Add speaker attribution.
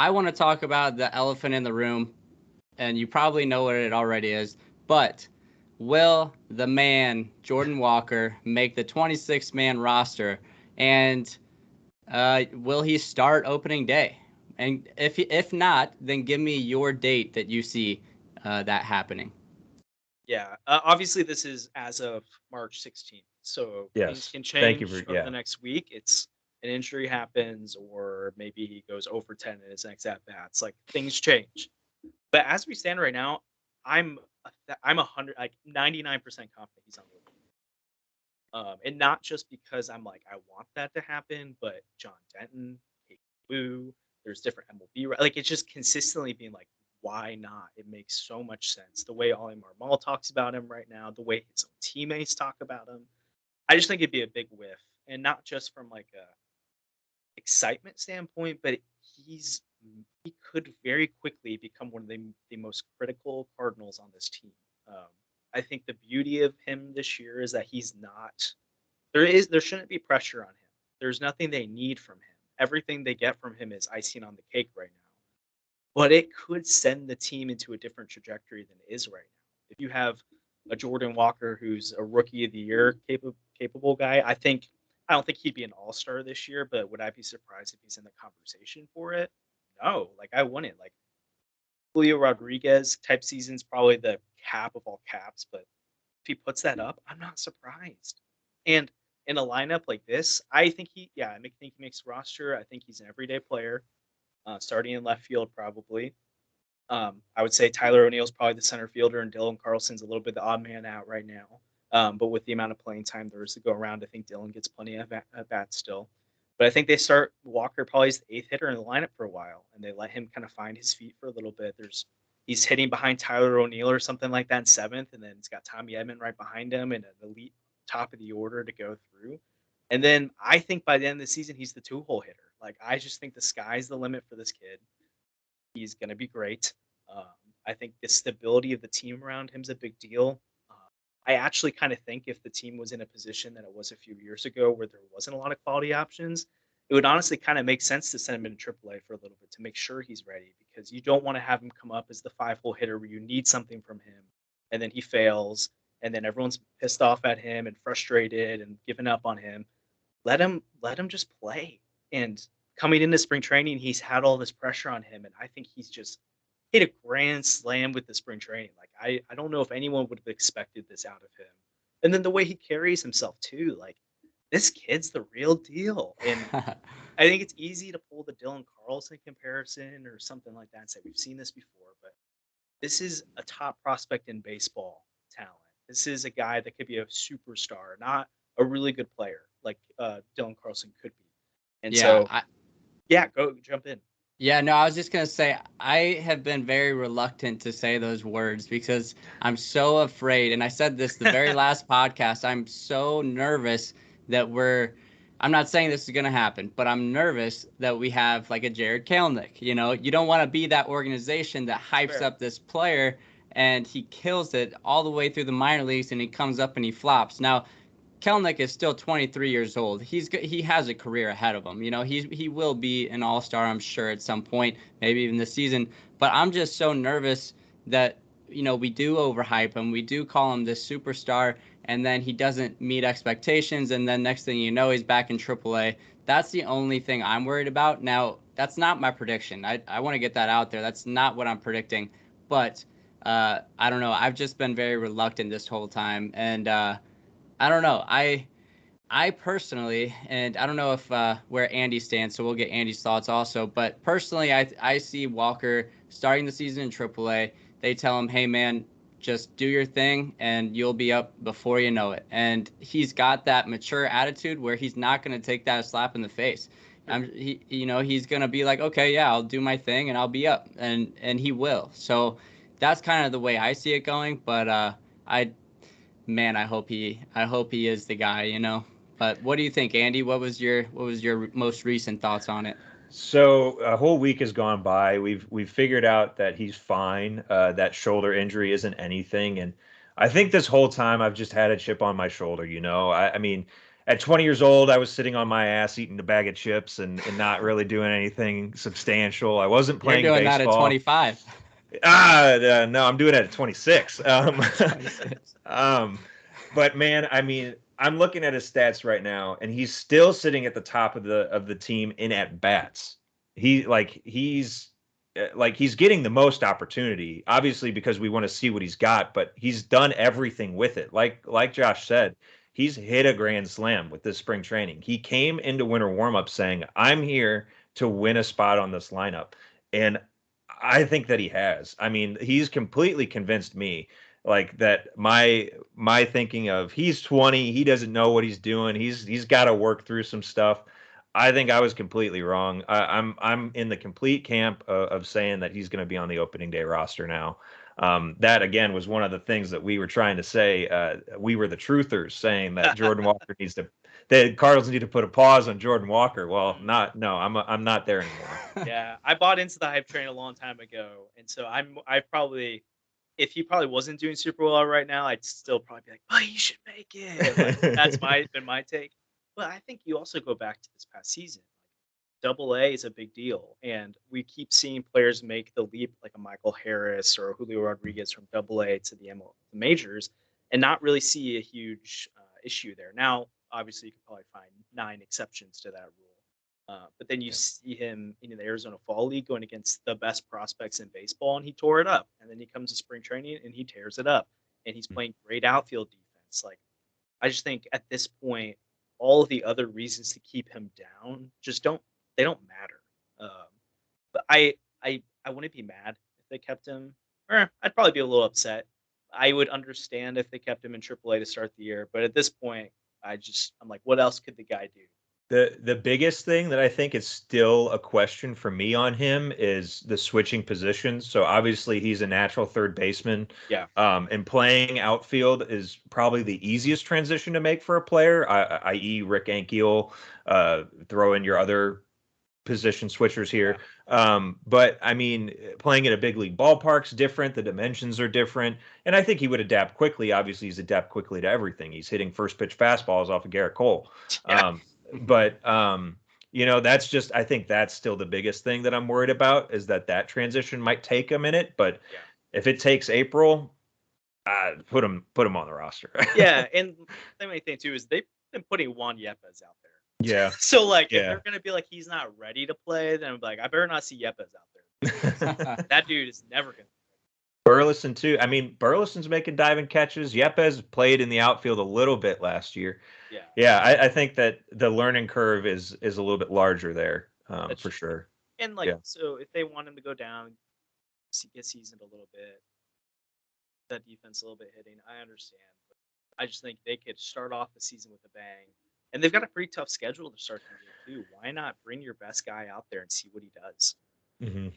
Speaker 1: I want to talk about the elephant in the room, and you probably know what it already is, but will the man, Jordan Walker, make the 26-man roster? And will he start opening day? And if not, then give me your date that you see that happening.
Speaker 2: Yeah, obviously this is as of March 16th, so things
Speaker 3: Yes.
Speaker 2: can
Speaker 3: Thank you
Speaker 2: change
Speaker 3: for,
Speaker 2: over the
Speaker 3: yeah.
Speaker 2: next week. It's an injury happens, or maybe he goes over 10 in his next at bats. Like things change. But as we stand right now, I'm 100, like 99% confident he's on the league. And not just because I'm like I want that to happen, but John Denton, Kate Boo, there's different MLB like it's just consistently being like, why not? It makes so much sense. The way Ollie Marmol talks about him right now, the way his own teammates talk about him, I just think it'd be a big whiff, and not just from like a excitement standpoint, but he could very quickly become one of the most critical Cardinals on this team. Um, I think the beauty of him this year is that he's not there shouldn't be pressure on him. There's nothing they need from him. Everything they get from him is icing on the cake right now. But it could send the team into a different trajectory than it is right now. If you have a Jordan Walker who's a rookie of the year capable guy, I don't think he'd be an all-star this year, but would I be surprised if he's in the conversation for it? No, like I wouldn't. Like Julio Rodriguez type season's probably the cap of all caps, but if he puts that up, I'm not surprised. And in a lineup like this, I think he makes the roster. I think he's an everyday player, starting in left field probably. I would say Tyler O'Neill's probably the center fielder, and Dylan Carlson's a little bit the odd man out right now. But with the amount of playing time there is to go around, I think Dylan gets plenty of at bats still. But I think they start Walker probably as the eighth hitter in the lineup for a while, and they let him kind of find his feet for a little bit. He's hitting behind Tyler O'Neill or something like that in seventh, and then he's got Tommy Edman right behind him and an elite top of the order to go through. And then I think by the end of the season, he's the two-hole hitter. Like I just think the sky's the limit for this kid. He's going to be great. Um, I think the stability of the team around him is a big deal. Uh, I actually kind of think if the team was in a position that it was a few years ago where there wasn't a lot of quality options, it would honestly kind of make sense to send him into AAA for a little bit to make sure he's ready, because you don't want to have him come up as the five-hole hitter where you need something from him and then he fails and then everyone's pissed off at him and frustrated and giving up on him. Let him just play. And coming into spring training, he's had all this pressure on him, and I think he's just hit a grand slam with the spring training. Like I don't know if anyone would have expected this out of him. And then the way he carries himself too, like this kid's the real deal. And I think it's easy to pull the Dylan Carlson comparison or something like that and say we've seen this before, but this is a top prospect in baseball talent. This is a guy that could be a superstar, not a really good player like Dylan Carlson could be. And
Speaker 1: Yeah,
Speaker 2: so, yeah, go jump in.
Speaker 1: yeah, no, I was just gonna say I have been very reluctant to say those words because I'm so afraid, and I said this the very last podcast. I'm so nervous that I'm not saying this is gonna happen, but I'm nervous that we have like a Jared Kelenic. You know, you don't want to be that organization that hypes
Speaker 2: Fair.
Speaker 1: up this player and he kills it all the way through the minor leagues and he comes up and he flops. Now, Kelnick is still 23 years old. He has a career ahead of him. You know, he will be an all-star, I'm sure, at some point, maybe even this season. But I'm just so nervous that we do overhype him, we do call him this superstar, and then he doesn't meet expectations, and then next thing you know, he's back in AAA. That's the only thing I'm worried about. Now, that's not my prediction. I want to get that out there. That's not what I'm predicting. But I don't know. I've just been very reluctant this whole time, and I don't know. I personally, and I don't know if where Andy stands, so we'll get Andy's thoughts also. But personally, I see Walker starting the season in AAA. They tell him, "Hey man, just do your thing, and you'll be up before you know it." And he's got that mature attitude where he's not going to take that slap in the face. He's going to be like, "Okay, yeah, I'll do my thing, and I'll be up," and he will. So that's kind of the way I see it going. But I man, I hope he is the guy, you know. But what do you think, Andy? What was your most recent thoughts on it?
Speaker 3: So a whole week has gone by. We've figured out that he's fine. That shoulder injury isn't anything, and I think this whole time I've just had a chip on my shoulder. I mean, at 20 years old, I was sitting on my ass eating a bag of chips and not really doing anything substantial. I wasn't
Speaker 1: You're
Speaker 3: playing
Speaker 1: doing that at
Speaker 3: baseball.
Speaker 1: 25.
Speaker 3: No, I'm doing it at 26.
Speaker 1: 26.
Speaker 3: But man, I mean, I'm looking at his stats right now, and he's still sitting at the top of the team in at bats. He's getting the most opportunity, obviously because we want to see what he's got, but he's done everything with it. Like Josh said, he's hit a grand slam with this spring training. He came into winter warmup saying, "I'm here to win a spot on this lineup," and I think that he has. I mean, he's completely convinced me like that my thinking of he's 20, he doesn't know what he's doing. He's got to work through some stuff. I think I was completely wrong. I'm in the complete camp of saying that he's going to be on the opening day roster now. That again was one of the things that we were trying to say. We were the truthers saying that Jordan Walker the Cardinals need to put a pause on Jordan Walker. Well, I'm not there anymore.
Speaker 2: Yeah, I bought into the hype train a long time ago, and so I probably, if he probably wasn't doing super well right now, I'd still probably be like, "Oh, he should make it." Like, that's been my take. But I think you also go back to this past season. Double A is a big deal, and we keep seeing players make the leap, like a Michael Harris or Julio Rodriguez from Double A to the majors, and not really see a huge issue there. Now, obviously, you could probably find 9 exceptions to that rule. But then you see him in the Arizona Fall League going against the best prospects in baseball, and he tore it up. And then he comes to spring training and he tears it up. And he's playing great outfield defense. Like, I just think at this point, all of the other reasons to keep him down just don't matter. But I wouldn't be mad if they kept him. Or I'd probably be a little upset. I would understand if they kept him in AAA to start the year. But at this point, I'm like, what else could the guy do?
Speaker 3: The biggest thing that I think is still a question for me on him is the switching positions. So obviously he's a natural third baseman.
Speaker 2: Yeah.
Speaker 3: And playing outfield is probably the easiest transition to make for a player, i.e. Rick Ankiel, throw in your other position switchers here. But I mean, playing in a big league ballpark's different. The dimensions are different. And I think he would adapt quickly. Obviously, he's adapt quickly to everything. He's hitting first pitch fastballs off of Garrett Cole.
Speaker 2: Yeah.
Speaker 3: But I think that's still the biggest thing that I'm worried about is that transition might take a minute. But if it takes April, put him on the roster.
Speaker 2: Yeah, and the main thing too is they've been putting Juan Yepes out there.
Speaker 3: Yeah.
Speaker 2: So if they're gonna be like he's not ready to play, then I'm like, I better not see Yepes out there. That dude is never gonna.
Speaker 3: Burleson too. I mean, Burleson's making diving catches. Yepes played in the outfield a little bit last year. Yeah. I think that the learning curve is a little bit larger there, for sure.
Speaker 2: And so if they want him to go down, get seasoned a little bit, that defense a little bit hitting, I understand. But I just think they could start off the season with a bang, and they've got a pretty tough schedule to start the year too. Why not bring your best guy out there and see what he does?
Speaker 3: Mm-hmm.